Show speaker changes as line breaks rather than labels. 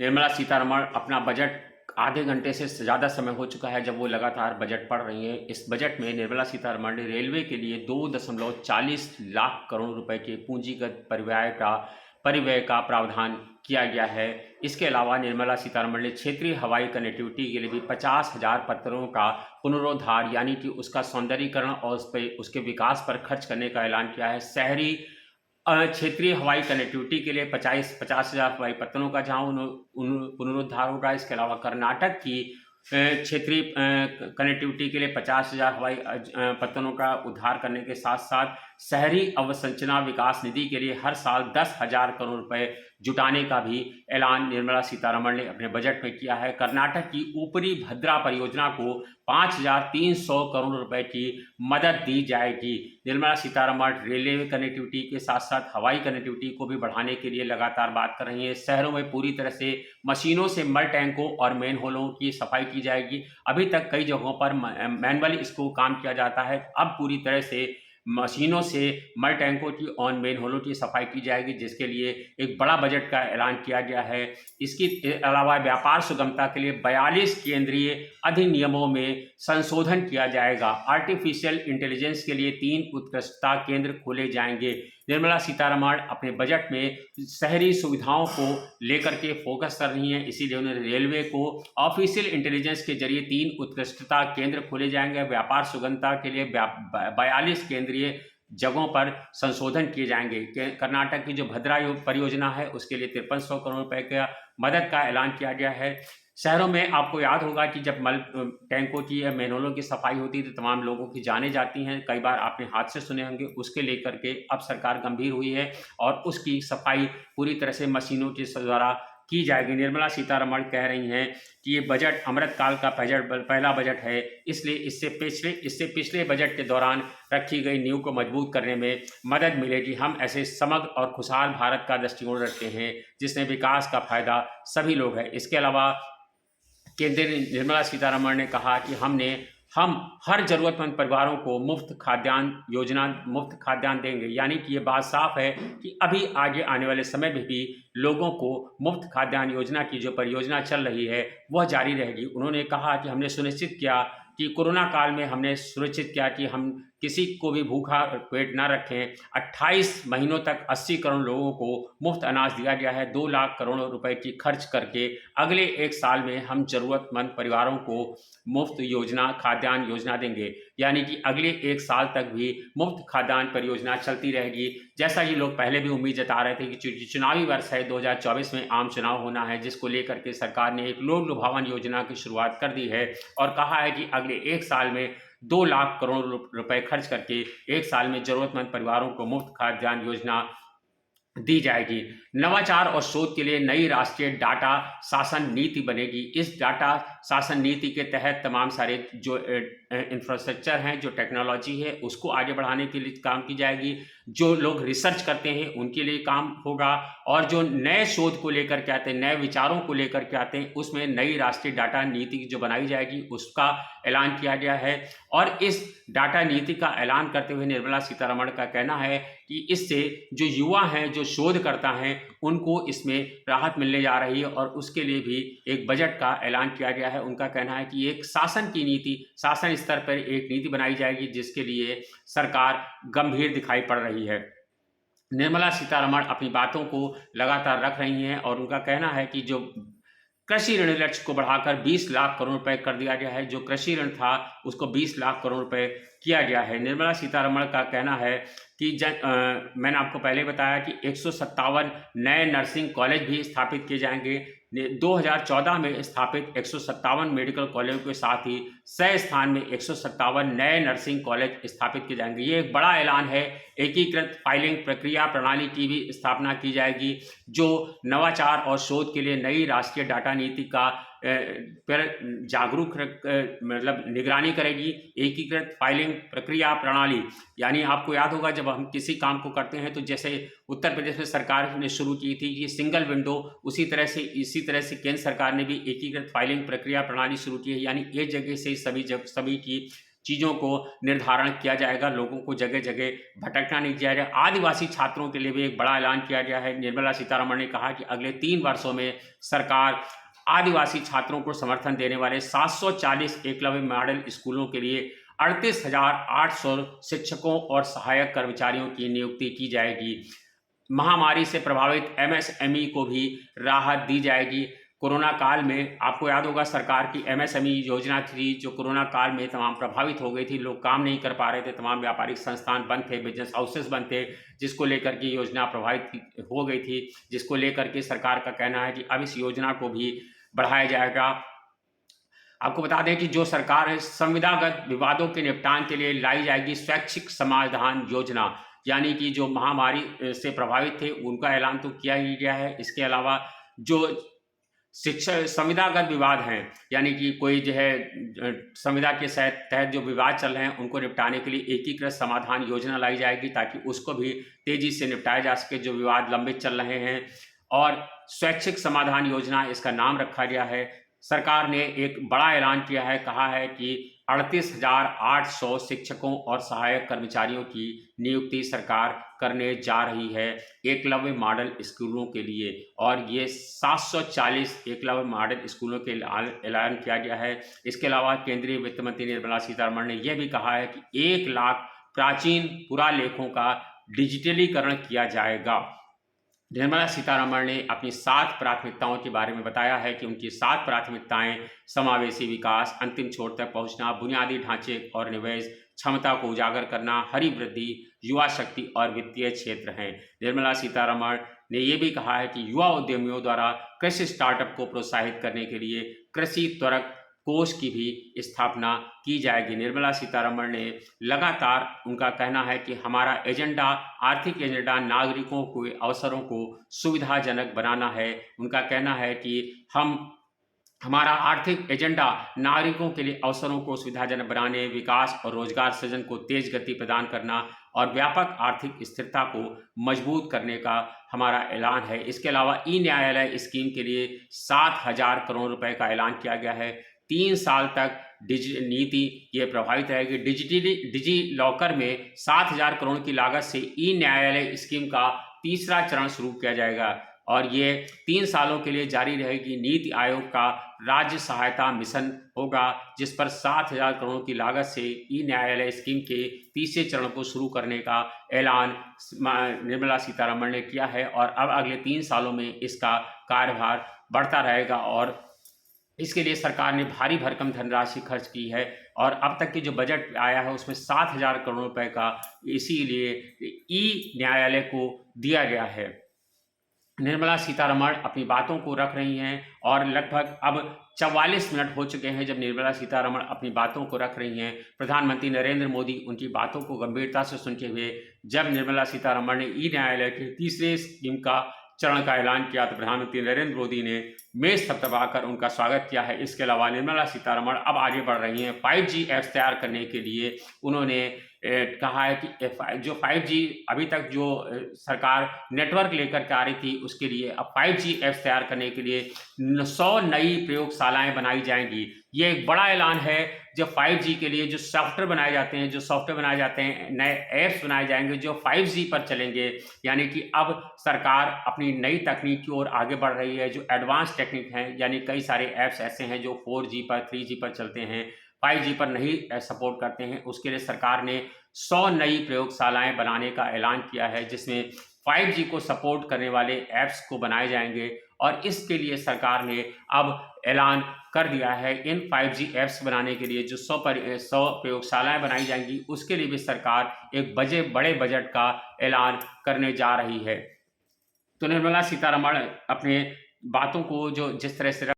निर्मला सीतारमण अपना बजट आधे घंटे से ज़्यादा समय हो चुका है जब वो लगातार बजट पढ़ रही हैं। इस बजट में निर्मला सीतारमण ने रेलवे के लिए 2.40 लाख करोड़ रुपए के पूंजीगत परिव्यय का प्रावधान किया गया है। इसके अलावा निर्मला सीतारमण ने क्षेत्रीय हवाई कनेक्टिविटी के लिए भी 50,000 पत्रों का पुनरोद्धार यानी कि उसका सौंदर्यीकरण और उसके विकास पर खर्च करने का ऐलान किया है। शहरी क्षेत्रीय हवाई कनेक्टिविटी के लिए 50,000 हवाई पत्तनों का जहां पुनरुद्धार होगा। इसके अलावा कर्नाटक की क्षेत्रीय कनेक्टिविटी के लिए 50,000 हवाई पत्तनों का उद्धार करने के साथ साथ शहरी अवसंरचना विकास निधि के लिए हर साल 10,000 करोड़ रुपए जुटाने का भी ऐलान निर्मला सीतारमण ने अपने बजट में किया है। कर्नाटक की ऊपरी भद्रा परियोजना को 5,300 करोड़ रुपए की मदद दी जाएगी। निर्मला सीतारमण रेलवे कनेक्टिविटी के साथ साथ हवाई कनेक्टिविटी को भी बढ़ाने के लिए लगातार बात कर रही हैं। शहरों में पूरी तरह से मशीनों से मल टैंकों और मेन होलों की सफाई की जाएगी। अभी तक कई जगहों पर मैनुअली इसको काम किया जाता है, अब पूरी तरह से मशीनों से मल टैंकों की और मेन होलों की सफाई की जाएगी, जिसके लिए एक बड़ा बजट का ऐलान किया गया है। इसके अलावा व्यापार सुगमता के लिए 42 केंद्रीय अधिनियमों में संशोधन किया जाएगा। आर्टिफिशियल इंटेलिजेंस के लिए 3 उत्कृष्टता केंद्र खोले जाएंगे। निर्मला सीतारमण अपने बजट में शहरी सुविधाओं को लेकर के फोकस कर रही हैं, इसीलिए उन्होंने रेलवे को ऑफिशियल इंटेलिजेंस के जरिए 3 उत्कृष्टता केंद्र खोले जाएंगे। व्यापार सुगमता के लिए 42 केंद्रीय जगहों पर संशोधन किए जाएंगे। कर्नाटक की जो भद्रा परियोजना है उसके लिए 5300 करोड़ रुपए का मदद का ऐलान किया गया है। शहरों में आपको याद होगा कि जब मल टैंकों की या मैनहोलों की सफाई होती है तो तमाम लोगों की जानें जाती हैं। कई बार आपने हादसे सुने होंगे, उसके लेकर के अब सरकार गंभीर हुई है और उसकी सफाई पूरी तरह से मशीनों के द्वारा की जाएगी। निर्मला सीतारमण कह रही हैं कि ये बजट अमृतकाल का पहला बजट है, इसलिए इससे पिछले बजट के दौरान रखी गई नींव को मजबूत करने में मदद मिलेगी। हम ऐसे समग्र और खुशहाल भारत का दृष्टिकोण रखते हैं जिसमें विकास का फायदा सभी लोग हैं। इसके अलावा केंद्रीय निर्मला सीतारमण ने कहा कि हम हर जरूरतमंद परिवारों को मुफ्त खाद्यान्न देंगे, यानी कि ये बात साफ है कि अभी आगे आने वाले समय में भी लोगों को मुफ्त खाद्यान्न योजना की जो परियोजना चल रही है वह जारी रहेगी। उन्होंने कहा कि हमने सुनिश्चित किया कि कोरोना काल में हमने सुनिश्चित किया कि हम किसी को भी भूखा पेट ना रखें। 28 महीनों तक 80 करोड़ लोगों को मुफ्त अनाज दिया गया है। 2 लाख करोड़ रुपए की खर्च करके अगले 1 साल में हम जरूरतमंद परिवारों को मुफ्त खाद्यान्न योजना देंगे, यानी कि अगले 1 साल तक भी मुफ्त खाद्यान्न परियोजना चलती रहेगी। जैसा कि लोग पहले भी उम्मीद जता रहे थे कि चुनावी वर्ष है, 2024 में आम चुनाव होना है, जिसको लेकर के सरकार ने एक लोक लुभावन योजना की शुरुआत कर दी है और कहा है कि अगले 1 साल में 2 लाख करोड़ रुपए खर्च करके 1 साल में जरूरतमंद परिवारों को मुफ्त खाद्यान्न योजना दी जाएगी। नवाचार और शोध के लिए नई राष्ट्रीय डाटा शासन नीति बनेगी। इस डाटा शासन नीति के तहत तमाम सारे जो इंफ्रास्ट्रक्चर हैं, जो टेक्नोलॉजी है, उसको आगे बढ़ाने के लिए काम की जाएगी। जो लोग रिसर्च करते हैं उनके लिए काम होगा और जो नए शोध को लेकर के आते हैं, नए विचारों को लेकर के आते हैं, उसमें नई राष्ट्रीय डाटा नीति जो बनाई जाएगी उसका ऐलान किया गया है। और इस डाटा नीति का ऐलान करते हुए निर्मला सीतारमण का कहना है कि इससे जो युवा हैं, जो शोधकर्ता हैं, उनको इसमें राहत मिलने जा रही है और उसके लिए भी एक बजट का ऐलान किया गया है। उनका कहना है कि एक शासन स्तर पर एक नीति बनाई जाएगी जिसके लिए सरकार गंभीर दिखाई पड़ रही है। निर्मला सीतारमण अपनी बातों को लगातार रख रही हैं और उनका कहना है कि जो कृषि ऋण लक्ष्य को बढ़ाकर 20 लाख करोड़ रुपए कर दिया गया है, जो कृषि ऋण था उसको 20 लाख करोड़ रुपए किया गया है। निर्मला सीतारमण का कहना है कि मैंने आपको पहले बताया कि 157 नए नर्सिंग कॉलेज भी स्थापित किए जाएंगे। 2014 में स्थापित 157 मेडिकल कॉलेजों के साथ ही 100 स्थान में 157 नए नर्सिंग कॉलेज स्थापित किए जाएंगे। ये एक बड़ा ऐलान है। एकीकृत फाइलिंग प्रक्रिया प्रणाली की भी स्थापना की जाएगी जो नवाचार और शोध के लिए नई राष्ट्रीय डाटा नीति का पर जागरूक मतलब निगरानी करेगी। एकीकृत फाइलिंग प्रक्रिया प्रणाली, यानी आपको याद होगा जब हम किसी काम को करते हैं तो जैसे उत्तर प्रदेश में सरकार ने शुरू की थी कि सिंगल विंडो, इसी तरह से केंद्र सरकार ने भी एकीकृत फाइलिंग प्रक्रिया प्रणाली शुरू की है, यानी एक जगह से सभी की चीज़ों को निर्धारण किया जाएगा, लोगों को जगह जगह भटकना नहीं किया जाएगा। आदिवासी छात्रों के लिए भी एक बड़ा ऐलान किया गया है। निर्मला सीतारमण ने कहा कि अगले 3 वर्षों में सरकार आदिवासी छात्रों को समर्थन देने वाले 740 एकलव्य मॉडल स्कूलों के लिए 38,800 शिक्षकों और सहायक कर्मचारियों की नियुक्ति की जाएगी। महामारी से प्रभावित एमएसएमई को भी राहत दी जाएगी। कोरोना काल में आपको याद होगा सरकार की एमएसएमई योजना थी जो कोरोना काल में तमाम प्रभावित हो गई थी, लोग काम नहीं कर पा रहे थे, तमाम व्यापारिक संस्थान बंद थे, बिजनेस हाउसेस बंद थे, जिसको लेकर के योजना प्रभावित हो गई थी, जिसको लेकर के सरकार का कहना है कि अब इस योजना को भी बढ़ाया जाएगा। आपको बता दें कि जो सरकार है संविदागत विवादों के निपटान के लिए लाई जाएगी स्वैच्छिक समाधान योजना, यानी कि जो महामारी से प्रभावित थे उनका ऐलान तो किया ही गया है। इसके अलावा जो शिक्षा संविदागत विवाद हैं, यानी कि कोई जो है संविदा के तहत जो विवाद चल रहे हैं उनको निपटाने के लिए एकीकृत समाधान योजना लाई जाएगी ताकि उसको भी तेजी से निपटाया जा सके जो विवाद लंबित चल रहे हैं। और स्वैच्छिक समाधान योजना इसका नाम रखा गया है। सरकार ने एक बड़ा ऐलान किया है, कहा है कि 38,800 शिक्षकों और सहायक कर्मचारियों की नियुक्ति सरकार करने जा रही है एकलव्य मॉडल स्कूलों के लिए, और ये 740 एकलव्य मॉडल स्कूलों के ऐलान किया गया है। इसके अलावा केंद्रीय वित्त मंत्री निर्मला सीतारमण ने यह भी कहा है कि 1 लाख प्राचीन पुरालेखों का डिजिटलीकरण किया जाएगा। निर्मला सीतारमण ने अपनी 7 प्राथमिकताओं के बारे में बताया है कि उनकी 7 प्राथमिकताएं समावेशी विकास, अंतिम छोर तक पहुंचना, बुनियादी ढांचे और निवेश, क्षमता को उजागर करना, हरी वृद्धि, युवा शक्ति और वित्तीय क्षेत्र हैं। निर्मला सीतारमण ने यह भी कहा है कि युवा उद्यमियों द्वारा कृषि स्टार्टअप को प्रोत्साहित करने के लिए कृषि त्वरक कोष की भी स्थापना की जाएगी। निर्मला सीतारमण ने लगातार उनका कहना है कि हमारा एजेंडा आर्थिक एजेंडा नागरिकों के अवसरों को सुविधाजनक बनाना है। उनका कहना है कि हमारा आर्थिक एजेंडा नागरिकों के लिए अवसरों को सुविधाजनक बनाने, विकास और रोजगार सृजन को तेज गति प्रदान करना और व्यापक आर्थिक स्थिरता को मजबूत करने का हमारा ऐलान है। इसके अलावा ई न्यायालय स्कीम के लिए 7,000 करोड़ रुपए का ऐलान किया गया है। 3 साल तक नीति ये प्रभावित रहेगी। डिजी लॉकर में 7,000 करोड़ की लागत से ई न्यायालय स्कीम का तीसरा चरण शुरू किया जाएगा और ये 3 सालों के लिए जारी रहेगी। नीति आयोग का राज्य सहायता मिशन होगा जिस पर 7,000 करोड़ की लागत से ई न्यायालय स्कीम के तीसरे चरण को शुरू करने का ऐलान निर्मला सीतारमण ने किया है और अब अगले 3 सालों में इसका कार्यभार बढ़ता रहेगा और इसके लिए सरकार ने भारी भरकम धनराशि खर्च की है और अब तक की जो बजट आया है उसमें 7,000 करोड़ रुपए का इसीलिए ई न्यायालय को दिया गया है। निर्मला सीतारमण अपनी बातों को रख रही हैं और लगभग अब 44 मिनट हो चुके हैं जब निर्मला सीतारमण अपनी बातों को रख रही हैं। प्रधानमंत्री नरेंद्र मोदी उनकी बातों को गंभीरता से सुनते हुए जब निर्मला सीतारमण ने ई न्यायालय के तीसरे स्कीम का चरण का ऐलान किया तो प्रधानमंत्री नरेंद्र मोदी ने मेज थपथपाकर उनका स्वागत किया है। इसके अलावा निर्मला सीतारमण अब आगे बढ़ रही हैं 5G ऐप्स तैयार करने के लिए। उन्होंने कहा है कि जो 5G अभी तक जो सरकार नेटवर्क लेकर के आ रही थी उसके लिए अब 5G ऐप्स तैयार करने के लिए 100 नई प्रयोगशालाएं बनाई जाएंगी। ये एक बड़ा ऐलान है। जब 5G के लिए जो सॉफ्टवेयर बनाए जाते हैं, नए ऐप्स बनाए जाएंगे जो 5G पर चलेंगे, यानी कि अब सरकार अपनी नई तकनीक की ओर आगे बढ़ रही है। जो एडवांस टेक्निक हैं, यानी कई सारे ऐप्स ऐसे हैं जो 4G पर 3G पर चलते हैं, 5G पर नहीं सपोर्ट करते हैं। उसके लिए सरकार ने 100 नई प्रयोगशालाएं बनाने का ऐलान किया है जिसमें 5G को सपोर्ट करने वाले ऐप्स को बनाए जाएंगे और इसके लिए सरकार ने अब ऐलान कर दिया है। इन 5G ऐप्स बनाने के लिए जो 100 प्रयोगशालाएं बनाई जाएंगी उसके लिए भी सरकार एक बड़े बजट का ऐलान करने जा रही है। तो निर्मला सीतारमण अपने बातों को जो जिस तरह से